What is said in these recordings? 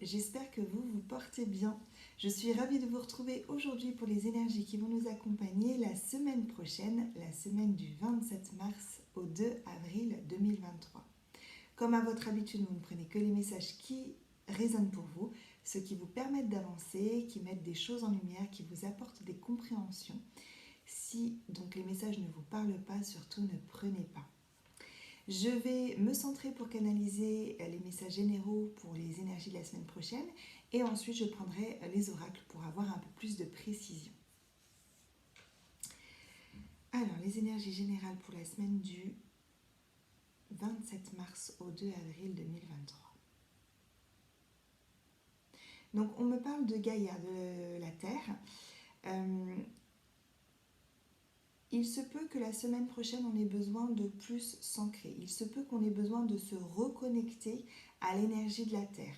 j'espère que vous vous portez bien. Je suis ravie de vous retrouver aujourd'hui pour les énergies qui vont nous accompagner la semaine prochaine, la semaine du 27 mars au 2 avril 2023. Comme à votre habitude, vous ne prenez que les messages qui résonnent pour vous, ceux qui vous permettent d'avancer, qui mettent des choses en lumière, qui vous apportent des compréhensions. Si donc les messages ne vous parlent pas, surtout ne prenez pas. Je vais me centrer pour canaliser les messages généraux pour les énergies de la semaine prochaine et ensuite je prendrai les oracles pour avoir un peu plus de précision. Alors, les énergies générales pour la semaine du 27 mars au 2 avril 2023. Donc, on me parle de Gaïa, de la Terre. Il se peut que la semaine prochaine, on ait besoin de plus s'ancrer. Il se peut qu'on ait besoin de se reconnecter à l'énergie de la Terre.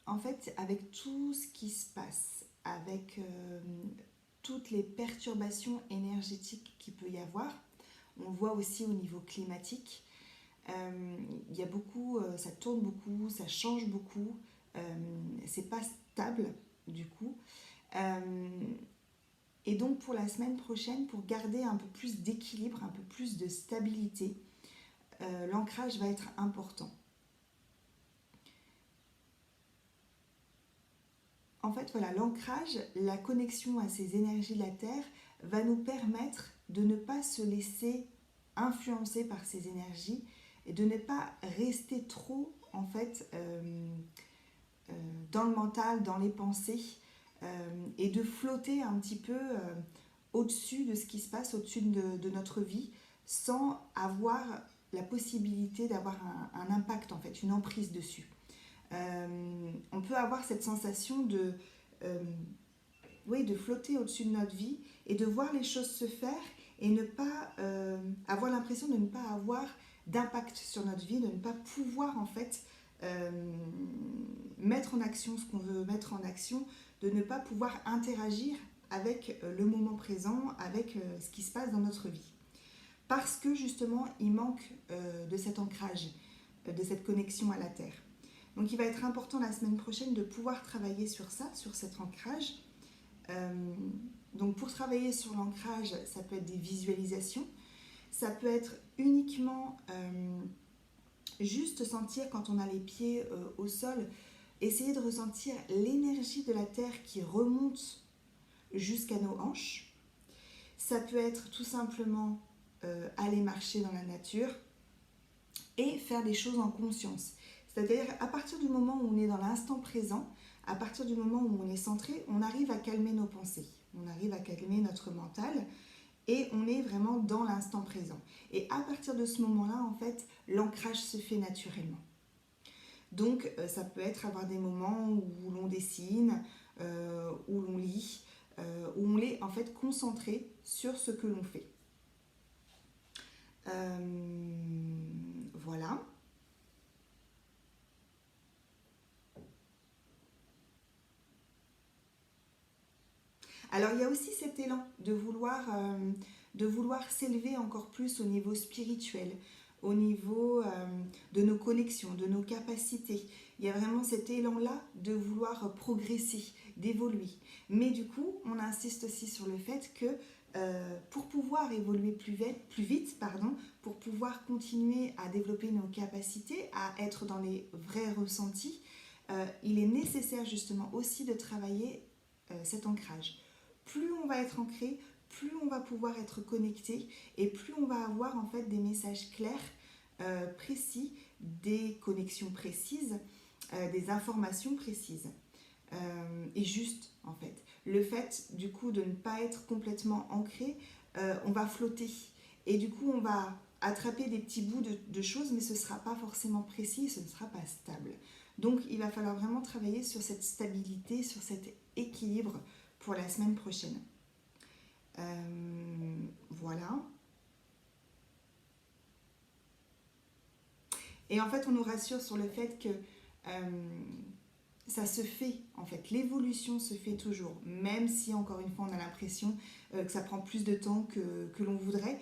En fait, avec tout ce qui se passe, avec toutes les perturbations énergétiques qu'il peut y avoir, on le voit aussi au niveau climatique, il y a beaucoup, ça tourne beaucoup, ça change beaucoup, c'est pas stable du coup. Et donc pour la semaine prochaine, pour garder un peu plus d'équilibre, un peu plus de stabilité, l'ancrage va être important. En fait, voilà, l'ancrage, la connexion à ces énergies de la Terre va nous permettre de ne pas se laisser influencer par ces énergies et de ne pas rester trop en fait dans le mental, dans les pensées et de flotter un petit peu au-dessus de ce qui se passe, au-dessus de notre vie sans avoir la possibilité d'avoir un impact en fait, une emprise dessus. On peut avoir cette sensation de flotter au-dessus de notre vie et de voir les choses se faire et ne pas avoir l'impression de ne pas avoir d'impact sur notre vie, de ne pas pouvoir en fait mettre en action ce qu'on veut mettre en action, de ne pas pouvoir interagir avec le moment présent, avec ce qui se passe dans notre vie. Parce que justement, il manque de cet ancrage, de cette connexion à la Terre. Donc il va être important la semaine prochaine de pouvoir travailler sur ça, sur cet ancrage. Donc pour travailler sur l'ancrage, ça peut être des visualisations, ça peut être uniquement juste sentir quand on a les pieds au sol, essayer de ressentir l'énergie de la terre qui remonte jusqu'à nos hanches. Ça peut être tout simplement aller marcher dans la nature et faire des choses en conscience. C'est-à-dire à partir du moment où on est dans l'instant présent, à partir du moment où on est centré, on arrive à calmer nos pensées, on arrive à calmer notre mental et on est vraiment dans l'instant présent. Et à partir de ce moment-là, en fait, l'ancrage se fait naturellement. Donc ça peut être avoir des moments où l'on dessine, où l'on lit, où on est en fait concentré sur ce que l'on fait. Voilà. Alors il y a aussi cet élan de vouloir s'élever encore plus au niveau spirituel, au niveau de nos connexions, de nos capacités. Il y a vraiment cet élan-là de vouloir progresser, d'évoluer. Mais du coup, on insiste aussi sur le fait que pour pouvoir évoluer plus vite, pour pouvoir continuer à développer nos capacités, à être dans les vrais ressentis, il est nécessaire justement aussi de travailler cet ancrage. Plus on va être ancré, plus on va pouvoir être connecté et plus on va avoir en fait des messages clairs, précis, des connexions précises, des informations précises et justes en fait. Le fait du coup de ne pas être complètement ancré, on va flotter et du coup on va attraper des petits bouts de choses mais ce ne sera pas forcément précis, ce ne sera pas stable. Donc il va falloir vraiment travailler sur cette stabilité, sur cet équilibre pour la semaine prochaine. Voilà. Et en fait, on nous rassure sur le fait que ça se fait, en fait. L'évolution se fait toujours, même si, encore une fois, on a l'impression que ça prend plus de temps que l'on voudrait.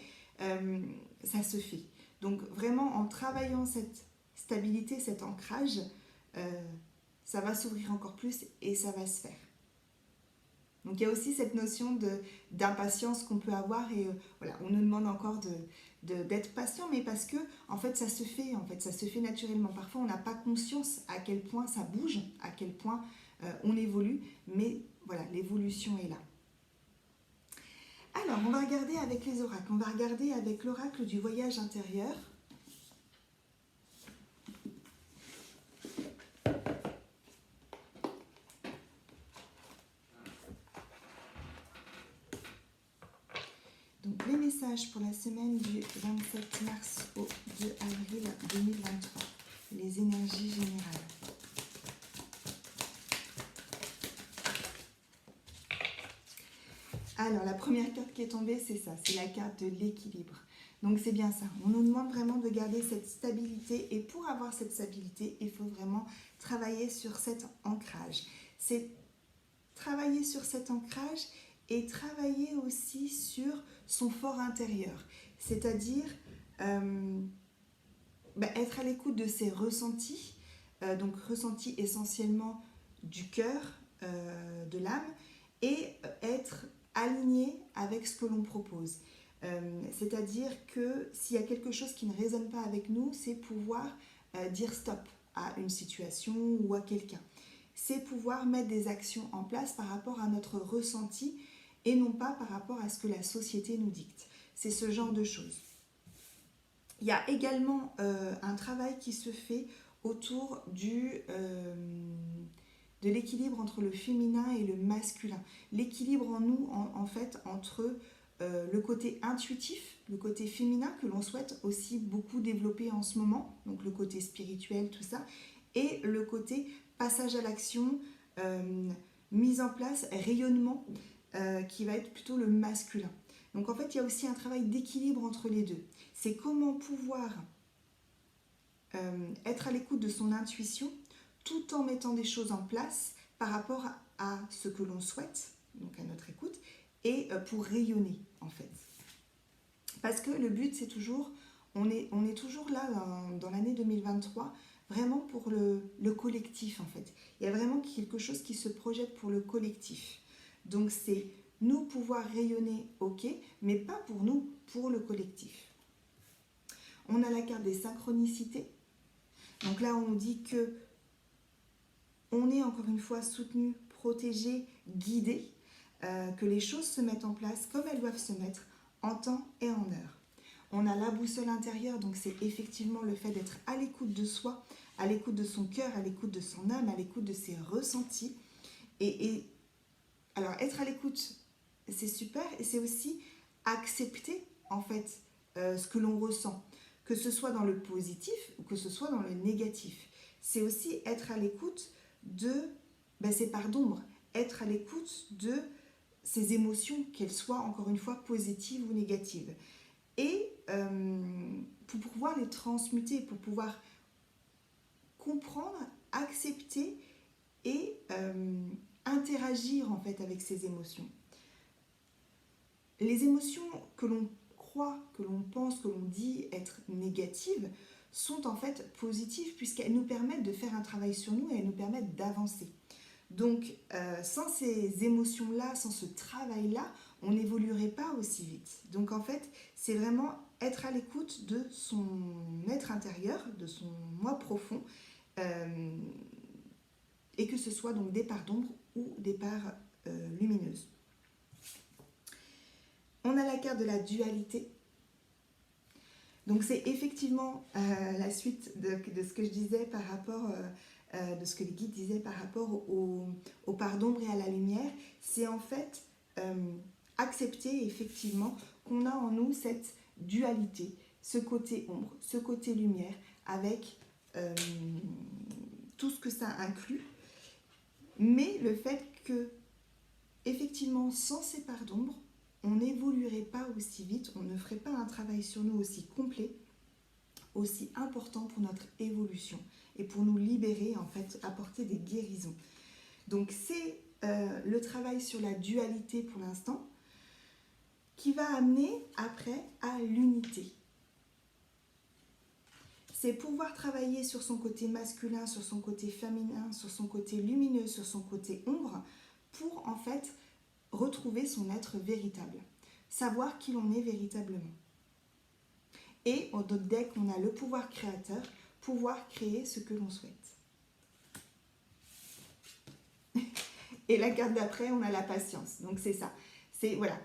Ça se fait. Donc, vraiment, en travaillant cette stabilité, cet ancrage, ça va s'ouvrir encore plus et ça va se faire. Donc il y a aussi cette notion d'impatience qu'on peut avoir et voilà, on nous demande encore d'être patient, mais parce que en fait ça se fait naturellement. Parfois on n'a pas conscience à quel point ça bouge, à quel point on évolue, mais voilà, l'évolution est là. Alors on va regarder avec les oracles, on va regarder avec l'oracle du voyage intérieur. Donc les messages pour la semaine du 27 mars au 2 avril 2023, les énergies générales. Alors la première carte qui est tombée, c'est ça, c'est la carte de l'équilibre. Donc c'est bien ça, on nous demande vraiment de garder cette stabilité et pour avoir cette stabilité, il faut vraiment travailler sur cet ancrage. C'est travailler sur cet ancrage et travailler aussi sur son fort intérieur, c'est-à-dire être à l'écoute de ses ressentis, donc ressentis essentiellement du cœur, de l'âme, et être aligné avec ce que l'on propose. C'est-à-dire que s'il y a quelque chose qui ne résonne pas avec nous, c'est pouvoir dire stop à une situation ou à quelqu'un. C'est pouvoir mettre des actions en place par rapport à notre ressenti et non pas par rapport à ce que la société nous dicte. C'est ce genre de choses. Il y a également un travail qui se fait autour de l'équilibre entre le féminin et le masculin. L'équilibre en nous, en fait, entre le côté intuitif, le côté féminin que l'on souhaite aussi beaucoup développer en ce moment, donc le côté spirituel, tout ça, et le côté passage à l'action, mise en place, rayonnement, qui va être plutôt le masculin. Donc en fait, il y a aussi un travail d'équilibre entre les deux. C'est comment pouvoir être à l'écoute de son intuition tout en mettant des choses en place par rapport à ce que l'on souhaite, donc à notre écoute, et pour rayonner en fait. Parce que le but c'est toujours, on est toujours là dans l'année 2023, vraiment pour le collectif en fait. Il y a vraiment quelque chose qui se projette pour le collectif. Donc c'est nous pouvoir rayonner, ok, mais pas pour nous, pour le collectif. On a la carte des synchronicités. Donc là, on nous dit que on est encore une fois soutenu, protégé, guidé, que les choses se mettent en place comme elles doivent se mettre en temps et en heure. On a la boussole intérieure, donc c'est effectivement le fait d'être à l'écoute de soi, à l'écoute de son cœur, à l'écoute de son âme, à l'écoute de ses ressentis. Et alors, être à l'écoute, c'est super, et c'est aussi accepter en fait ce que l'on ressent, que ce soit dans le positif ou que ce soit dans le négatif. C'est aussi être à l'écoute de ces parts d'ombre, être à l'écoute de ces émotions, qu'elles soient encore une fois positives ou négatives. Et pour pouvoir les transmuter, pour pouvoir comprendre, accepter et interagir en fait avec ces émotions. Les émotions que l'on croit, que l'on pense, que l'on dit être négatives sont en fait positives puisqu'elles nous permettent de faire un travail sur nous et elles nous permettent d'avancer. Donc sans ces émotions-là, sans ce travail-là, on n'évoluerait pas aussi vite. Donc en fait, c'est vraiment être à l'écoute de son être intérieur, de son moi profond, et que ce soit donc des parts d'ombre ou des parts lumineuses. On a la carte de la dualité. Donc c'est effectivement la suite de ce que je disais par rapport, de ce que les guides disaient par rapport aux parts d'ombre et à la lumière. C'est en fait accepter effectivement qu'on a en nous cette dualité, ce côté ombre, ce côté lumière, avec tout ce que ça inclut. Mais le fait que, effectivement, sans ces parts d'ombre, on n'évoluerait pas aussi vite, on ne ferait pas un travail sur nous aussi complet, aussi important pour notre évolution et pour nous libérer, en fait, apporter des guérisons. Donc c'est le travail sur la dualité pour l'instant qui va amener après à l'unité. c'est pouvoir travailler sur son côté masculin, sur son côté féminin, sur son côté lumineux, sur son côté ombre, pour en fait retrouver son être véritable, savoir qui l'on est véritablement. Et dès qu'on a le pouvoir créateur, pouvoir créer ce que l'on souhaite. Et la carte d'après, on a la patience. Donc c'est ça. C'est voilà.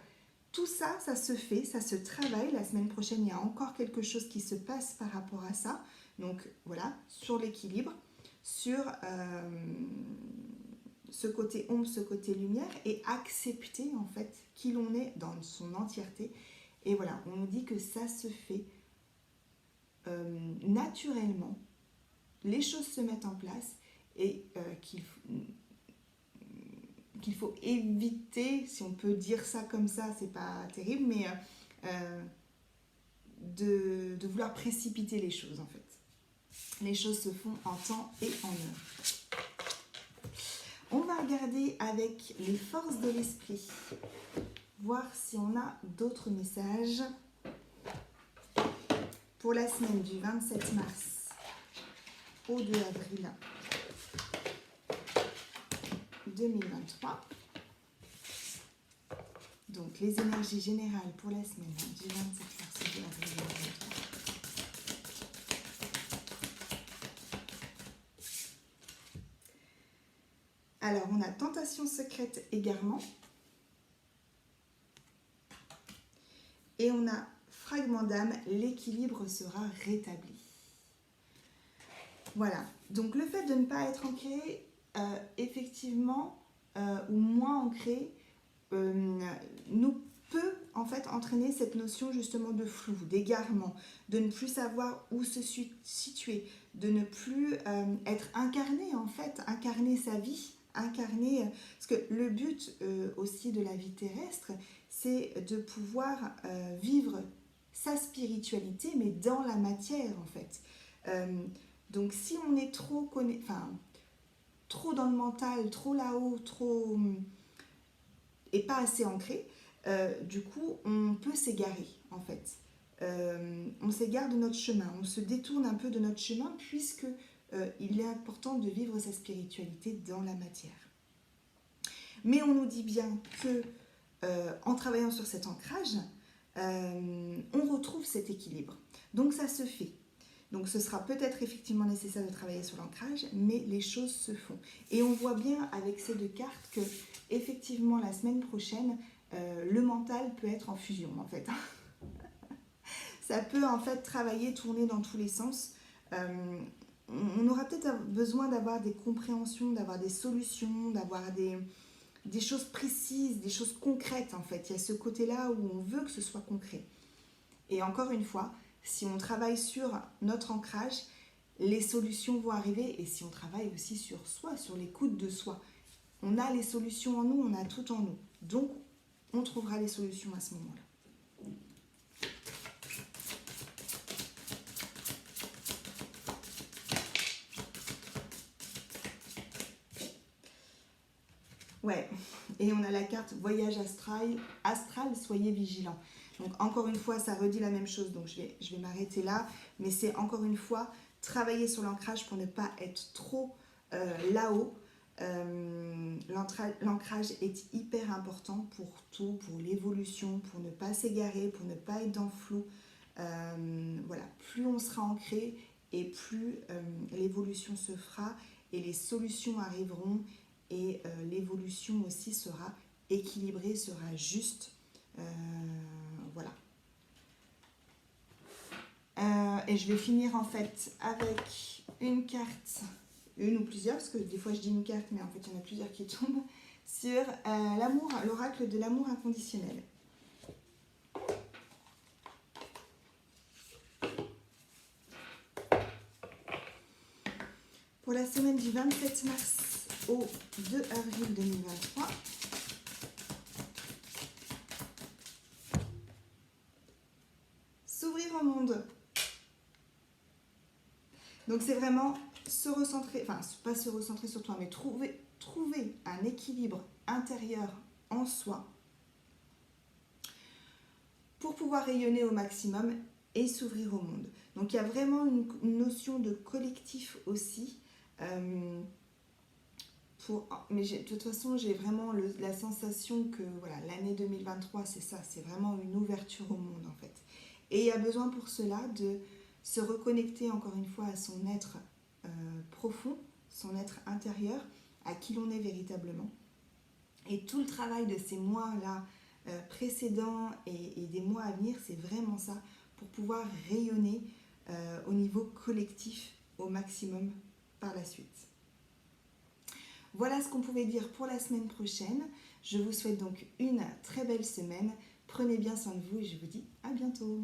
Tout ça, ça se fait, ça se travaille. La semaine prochaine, il y a encore quelque chose qui se passe par rapport à ça. Donc voilà, sur l'équilibre, sur ce côté ombre, ce côté lumière, et accepter en fait qui l'on est dans son entièreté. Et voilà, on nous dit que ça se fait naturellement. Les choses se mettent en place et qu'il faut éviter, si on peut dire ça comme ça, c'est pas terrible, mais de vouloir précipiter les choses en fait. Les choses se font en temps et en heure. On va regarder avec les forces de l'esprit, voir si on a d'autres messages pour la semaine du 27 mars au 2 avril 2023. Donc les énergies générales pour la semaine du 27 mars au 2 avril 2023. Alors on a tentation secrète, égarement. Et on a fragment d'âme, l'équilibre sera rétabli. Voilà, donc le fait de ne pas être ancré, effectivement, ou moins ancré, nous peut en fait entraîner cette notion justement de flou, d'égarement, de ne plus savoir où se situer, de ne plus être incarné en fait, incarner sa vie, incarner... Parce que le but aussi de la vie terrestre, c'est de pouvoir vivre sa spiritualité, mais dans la matière en fait. Donc si on est trop dans le mental, trop là-haut, trop et pas assez ancré, du coup on peut s'égarer en fait. On s'égare de notre chemin, on se détourne un peu de notre chemin puisque il est important de vivre sa spiritualité dans la matière. Mais on nous dit bien que en travaillant sur cet ancrage, on retrouve cet équilibre. Donc ça se fait. Donc ce sera peut-être effectivement nécessaire de travailler sur l'ancrage, mais les choses se font. Et on voit bien avec ces deux cartes que effectivement la semaine prochaine, le mental peut être en fusion en fait. Ça peut en fait travailler, tourner dans tous les sens. On aura peut-être besoin d'avoir des compréhensions, d'avoir des solutions, d'avoir des choses précises, des choses concrètes en fait. Il y a ce côté-là où on veut que ce soit concret. Et encore une fois, si on travaille sur notre ancrage, les solutions vont arriver. Et si on travaille aussi sur soi, sur l'écoute de soi, on a les solutions en nous, on a tout en nous. Donc, on trouvera les solutions à ce moment-là. Ouais, et on a la carte voyage astral, soyez vigilants. Donc encore une fois, ça redit la même chose, donc je vais m'arrêter là. Mais c'est encore une fois, travailler sur l'ancrage pour ne pas être trop là-haut. L'ancrage est hyper important pour tout, pour l'évolution, pour ne pas s'égarer, pour ne pas être dans le flou. Voilà, plus on sera ancré et plus l'évolution se fera et les solutions arriveront et l'évolution aussi sera équilibrée, sera juste. Voilà. Et je vais finir en fait avec une carte, une ou plusieurs, parce que des fois je dis une carte, mais en fait il y en a plusieurs qui tombent, sur l'amour, l'oracle de l'amour inconditionnel. Pour la semaine du 27 mars au 2 avril 2023. S'ouvrir au monde. Donc c'est vraiment se recentrer, enfin pas se recentrer sur toi, mais trouver un équilibre intérieur en soi pour pouvoir rayonner au maximum et s'ouvrir au monde. Donc il y a vraiment une notion de collectif aussi. euh, mais de toute façon, j'ai vraiment la sensation que voilà, l'année 2023, c'est ça, c'est vraiment une ouverture au monde en fait. Et il y a besoin pour cela de se reconnecter encore une fois à son être profond, son être intérieur, à qui l'on est véritablement. Et tout le travail de ces mois-là précédents et des mois à venir, c'est vraiment ça, pour pouvoir rayonner au niveau collectif au maximum par la suite. Voilà ce qu'on pouvait dire pour la semaine prochaine. Je vous souhaite donc une très belle semaine. Prenez bien soin de vous et je vous dis à bientôt.